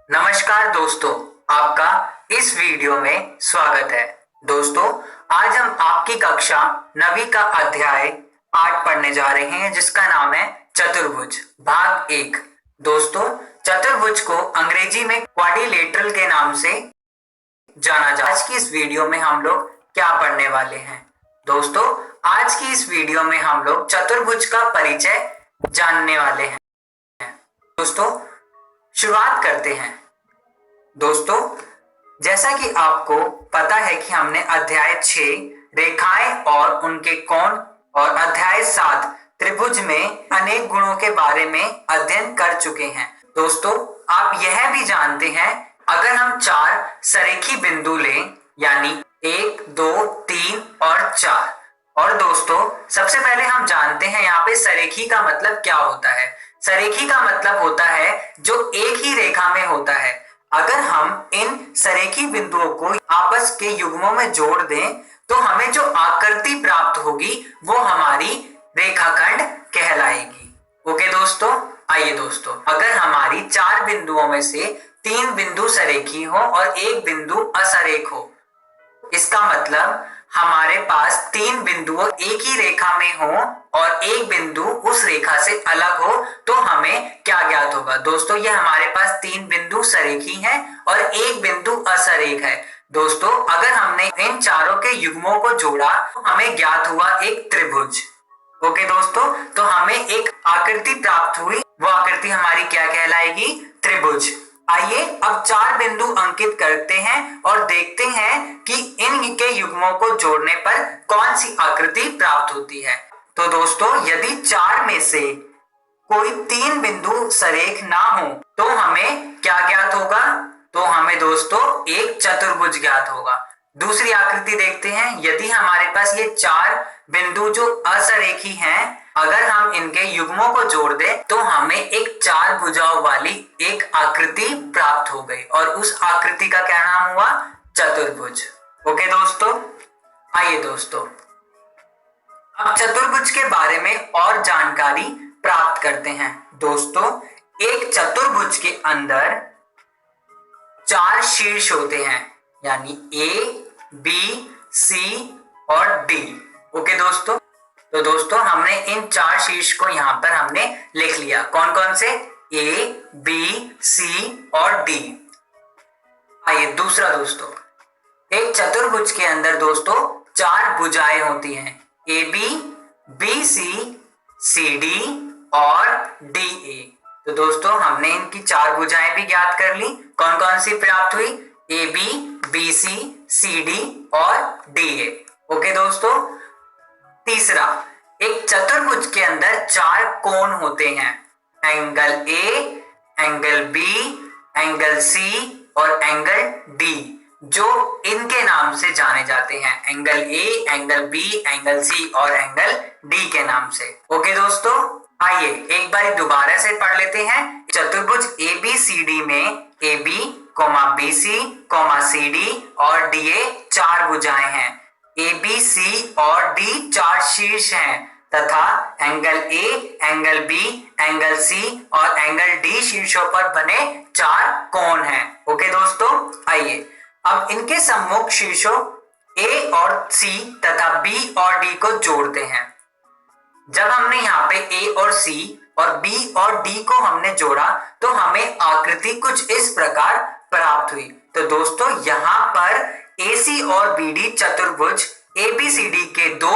नमस्कार दोस्तों, आपका इस वीडियो में स्वागत है। दोस्तों, आज हम आपकी कक्षा 9वीं का अध्याय 8 पढ़ने जा रहे हैं, जिसका नाम है चतुर्भुज भाग 1। दोस्तों, चतुर्भुज को अंग्रेजी में क्वाड्रिलेटरल के नाम से जाना जाता है। आज की इस वीडियो में हम लोग क्या पढ़ने वाले हैं? दोस्तों, आज की इस वीडियो में हम लोग चतुर्भुज का परिचय जानने वाले हैं। दोस्तों, शुरुआत करते हैं। दोस्तों, जैसा कि आपको पता है कि हमने अध्याय 6 रेखाएं और उनके कोण और अध्याय 7 त्रिभुज में अनेक गुणों के बारे में अध्ययन कर चुके हैं। दोस्तों, आप यह भी जानते हैं, अगर हम 4 सरेखी बिंदु लें, यानी 1, 2, 3 और 4। और दोस्तों, सबसे पहले हम जानते हैं यहाँ पे सरेखी का मतलब क्या होता है। सरेखी का मतलब होता है जो एक ही रेखा में होता है। अगर हम इन सरेखी बिंदुओं को आपस के युग्मों में जोड़ दें तो हमें जो आकृति प्राप्त होगी वो हमारी रेखाखंड कहलाएगी। ओके दोस्तों, आइए दोस्तों, अगर हमारी 4 बिंदुओं में से 3 बिंदु सरेखी हो और 1 बिंदु असरेख हो, इसका मतलब हमारे पास 3 बिंदु एक ही रेखा में हो और 1 बिंदु उस रेखा से अलग हो, तो हमें क्या ज्ञात होगा? दोस्तों, ये हमारे पास 3 बिंदु सरेखी हैं और 1 बिंदु असरेख है। दोस्तों, अगर हमने इन चारों के युग्मों को जोड़ा तो हमें ज्ञात हुआ एक त्रिभुज। ओके दोस्तों, तो हमें एक आकृति प्राप्त हुई, वो आकृति हमारी क्या कहलाएगी? त्रिभुज। आइए अब 4 बिंदु अंकित करते हैं और देखते हैं कि इनके युग्मों को जोड़ने पर कौन सी आकृति प्राप्त होती है। तो दोस्तों, यदि 4 में से कोई 3 बिंदु सरेख ना हो तो हमें क्या ज्ञात होगा? तो हमें दोस्तों एक चतुर्भुज ज्ञात होगा। दूसरी आकृति देखते हैं। यदि हमारे पास ये 4 बिंदु जो असरेखी हैं, अगर हम इनके युग्मों को जोड़ दें तो हमें एक 4 भुजाओं वाली एक आकृति प्राप्त हो गई और उस आकृति का क्या नाम हुआ? चतुर्भुज। ओके दोस्तों, आइए दोस्तों अब चतुर्भुज के बारे में और जानकारी प्राप्त करते हैं। दोस्तों, एक चतुर्भुज के अंदर 4 शीर्ष होते हैं, यानी ए, बी, सी और डी। ओके दोस्तों, तो दोस्तों हमने इन 4 शीर्ष को यहाँ पर हमने लिख लिया। कौन कौन से? ए, बी, सी और डी। आइए दूसरा दोस्तों, एक चतुर्भुज के अंदर दोस्तों 4 भुजाएं होती हैं, A B, B C, C D और डी ए। तो दोस्तों हमने इनकी 4 भुजाएं भी ज्ञात कर ली। कौन कौन सी प्राप्त हुई? A B, B C D और डी ए। ओके दोस्तों, तीसरा, एक चतुर्भुज के अंदर 4 कोण होते हैं, angle A, angle B, angle C और एंगल डी, जो इनके नाम से जाने जाते हैं, angle A, angle B, angle C और एंगल डी के नाम से। ओके दोस्तों, आइए एक बार दोबारा से पढ़ लेते हैं। चतुर्भुज ए बी सी डी में A B, B C, C D और डी ए 4 भुजाएं हैं। ए बी सी और डी 4 शीर्ष हैं तथा angle A, angle B, angle C और एंगल डी शीर्षों पर बने 4 कोण हैं। ओके दोस्तों, आइए अब इनके सम्मुख शीर्षों ए और सी तथा बी और डी को जोड़ते हैं। जब हमने यहाँ पे ए और सी और बी और डी को हमने जोड़ा तो हमें आकृति कुछ इस प्रकार प्राप्त हुई। तो दोस्तों यहाँ पर AC और BD चतुर्भुज ABCD के 2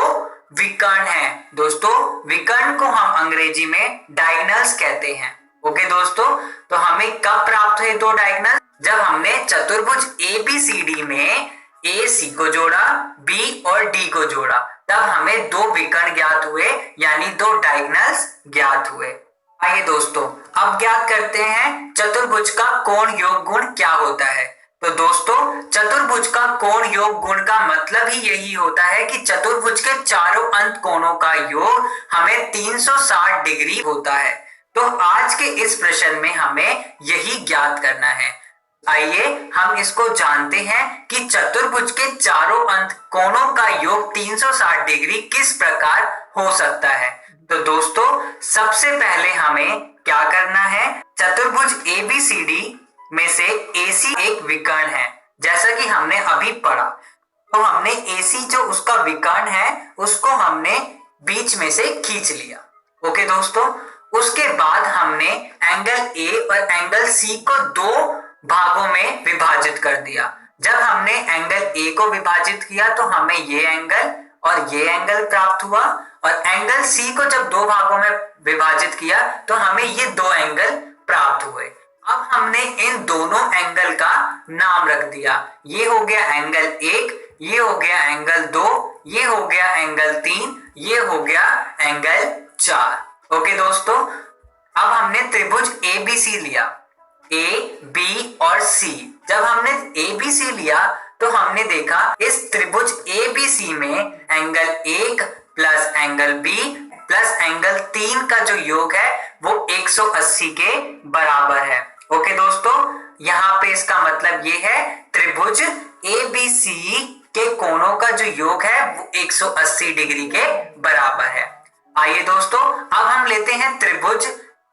विकर्ण हैं। दोस्तों, विकर्ण को हम अंग्रेजी में डायगोनल्स कहते हैं। ओके दोस्तों, तो हमें कब प्राप्त हुए 2 डायगोनल? जब हमने चतुर्भुज ABCD में AC को जोड़ा, B और D को जोड़ा, तब हमें 2 विकर्ण ज्ञात हुए, यानी 2 डायगोनल्स ज्ञात हुए। आइए दोस्तों अब ज्ञात करते हैं चतुर्भुज का कोण योग गुण क्या होता है। तो दोस्तों, चतुर्भुज का कोण योग गुण का मतलब ही यही होता है कि चतुर्भुज के चारों अंत कोणों का योग हमें 360 डिग्री होता है। तो आज के इस प्रश्न में हमें यही ज्ञात करना है। आइए हम इसको जानते हैं कि चतुर्भुज के चारों अंत कोणों का योग 360 डिग्री किस प्रकार हो सकता है। तो दोस्तों सबसे पहले हमें क्या करना है, चतुर्भुज ABCD में से AC एक विकर्ण है, जैसा कि हमने अभी पढ़ा। तो हमने AC जो उसका विकर्ण है उसको हमने बीच में से खींच लिया। ओके दोस्तों, उसके बाद हमने एंगल A और एंगल C को दो भागों में विभाजित कर दिया। जब हमने एंगल A को विभाजित किया तो हमें ये एंगल और ये एंगल प्राप्त हुआ, और एंगल C को जब दो भागों में विभाजित किया तो हमें ये दो एंगल प्राप्त हुए। अब हमने इन दोनों एंगल का नाम रख दिया। ये हो गया एंगल 1, ये हो गया एंगल 2, ये हो गया एंगल 3, ये हो गया एंगल 4। ओके दोस्तों, अब हमने त्रिभुज ABC लिया, A, B और C। जब हमने ABC लिया तो हमने देखा इस त्रिभुज ABC में angle 1 plus angle B plus angle 3 का जो योग है वो 180 के बराबर है। ओके दोस्तों, यहाँ पे इसका मतलब ये है त्रिभुज ABC के कोणों का जो योग है वो 180 डिग्री के बराबर है। आइए दोस्तों, अब हम लेते हैं त्रिभुज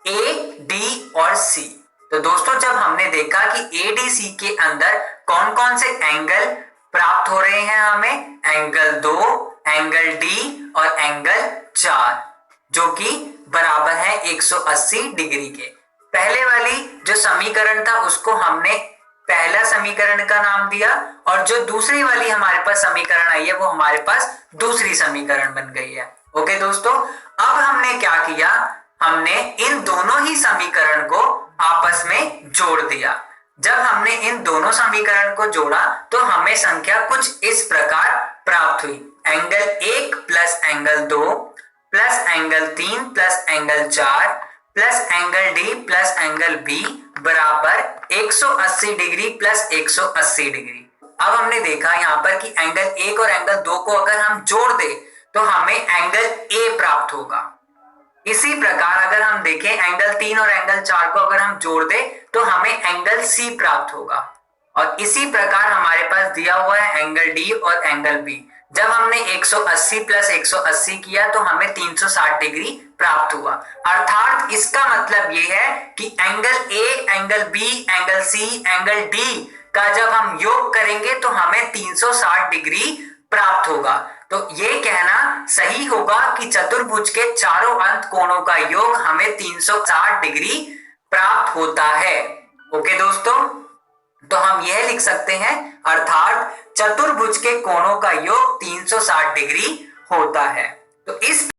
AD और C। तो दोस्तों, जब हमने देखा कि ADC के अंदर कौन कौन से एंगल प्राप्त हो रहे हैं हमें, एंगल 2, एंगल D और एंगल 4, जो कि बराबर है 180 डिग्री के। पहले वाली जो समीकरण था उसको हमने पहला समीकरण का नाम दिया, और जो दूसरी वाली हमारे पास समीकरण आई है वो हमारे पास दूसरी समीकरण बन गई है। ओके दोस्तों, अब हमने क्या किया, हमने इन दोनों ही समीकरण को आपस में जोड़ दिया। जब हमने इन दोनों समीकरण को जोड़ा तो हमें संख्या कुछ इस प्रकार प्राप्त हुई, angle 1 plus angle 2 plus angle 3 plus angle 4 plus angle D plus angle B बराबर 180 डिग्री प्लस 180 डिग्री। अब हमने देखा यहाँ पर कि एंगल 1 और एंगल 2 को अगर हम जोड़ दें तो हमें एंगल A प्राप्त होगा। इसी प्रकार अगर हम देखें एंगल 3 और एंगल 4 को अगर हम जोड़ दें तो हमें एंगल C प्राप्त होगा। और इसी प्रकार हमारे पास दिया हुआ है एंगल D और एंगल B। जब हमने 180 प्लस 180 किया तो हमें 360 डिग्री प्राप्त हुआ। अर्थात इसका मतलब ये है कि angle A, angle B, angle C, angle D का जब हम योग करेंगे तो हमें 360 डिग्री प्राप्त होगा। तो ये कहना सही होगा कि चतुर्भुज के चारों अंत कोणों का योग हमें 360 डिग्री प्राप्त होता है। ओके दोस्तों, तो हम यह लिख सकते हैं, अर्थात चतुर्भुज के कोणों का योग 360 डिग्री होता है। तो इस